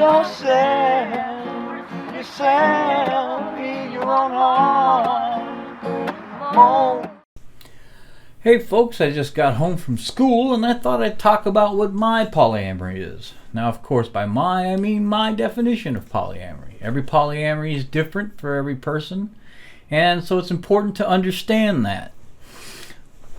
yourself, be your own heart. Hey folks, I just got home from school and I thought I'd talk about what my polyamory is. Now, of course, by my, I mean my definition of polyamory. Every polyamory is different for every person, and so it's important to understand that.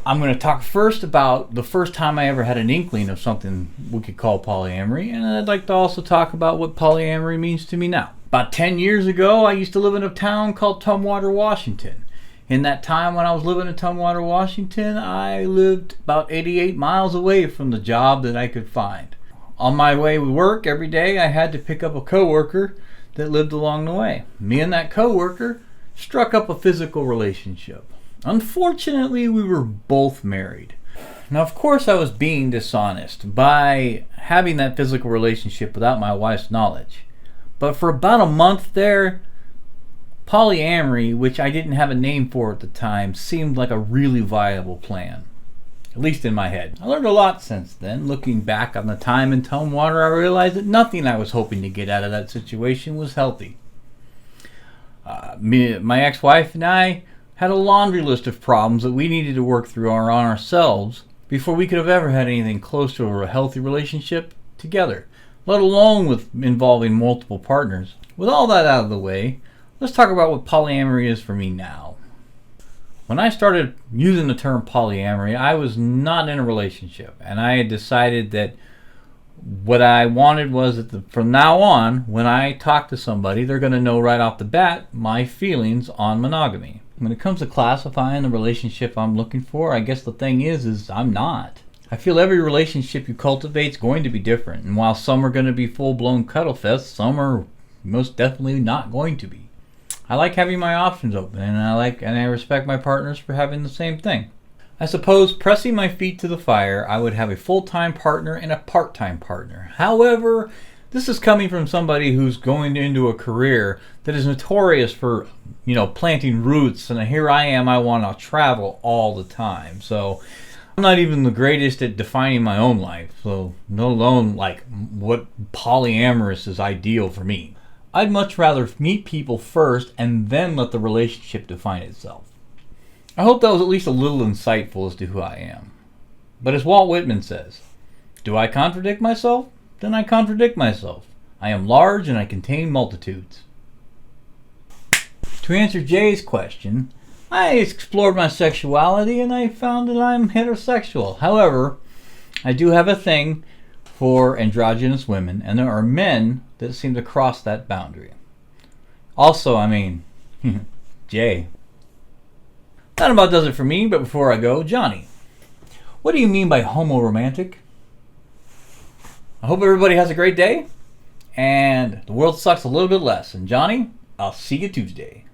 I'm going to talk first about the first time I ever had an inkling of something we could call polyamory, and I'd like to also talk about what polyamory means to me now. About 10 years ago, I used to live in a town called Tumwater, Washington. In that time when I was living in Tumwater, Washington, I lived about 88 miles away from the job that I could find. On my way to work every day, I had to pick up a coworker that lived along the way. Me and that coworker struck up a physical relationship. Unfortunately, we were both married. Now, of course, I was being dishonest by having that physical relationship without my wife's knowledge. But for about a month there, polyamory, which I didn't have a name for at the time, seemed like a really viable plan. At least in my head. I learned a lot since then. Looking back on the time in Tumwater, I realized that nothing I was hoping to get out of that situation was healthy. My ex-wife and I had a laundry list of problems that we needed to work through on ourselves before we could have ever had anything close to a healthy relationship together, let alone with involving multiple partners. With all that out of the way, let's talk about what polyamory is for me now. When I started using the term polyamory, I was not in a relationship, and I had decided that what I wanted was that from now on, when I talk to somebody, they're going to know right off the bat my feelings on monogamy. When it comes to classifying the relationship I'm looking for, I guess the thing is I'm not. I feel every relationship you cultivate is going to be different, and while some are going to be full-blown cuddle fests, some are most definitely not going to be. I like having my options open, and I respect my partners for having the same thing. I suppose, pressing my feet to the fire, I would have a full-time partner and a part-time partner. However, this is coming from somebody who's going into a career that is notorious for, planting roots, and here I am, I want to travel all the time. So I'm not even the greatest at defining my own life, so no alone what polyamorous is ideal for me. I'd much rather meet people first and then let the relationship define itself. I hope that was at least a little insightful as to who I am. But as Walt Whitman says, do I contradict myself? Then I contradict myself. I am large and I contain multitudes. To answer Jay's question, I explored my sexuality and I found that I'm heterosexual. However, I do have a thing for androgynous women, and there are men that seem to cross that boundary. Also, Jay. That about does it for me, but before I go, Johnny, what do you mean by homo-romantic? I hope everybody has a great day, and the world sucks a little bit less. And Johnny, I'll see you Tuesday.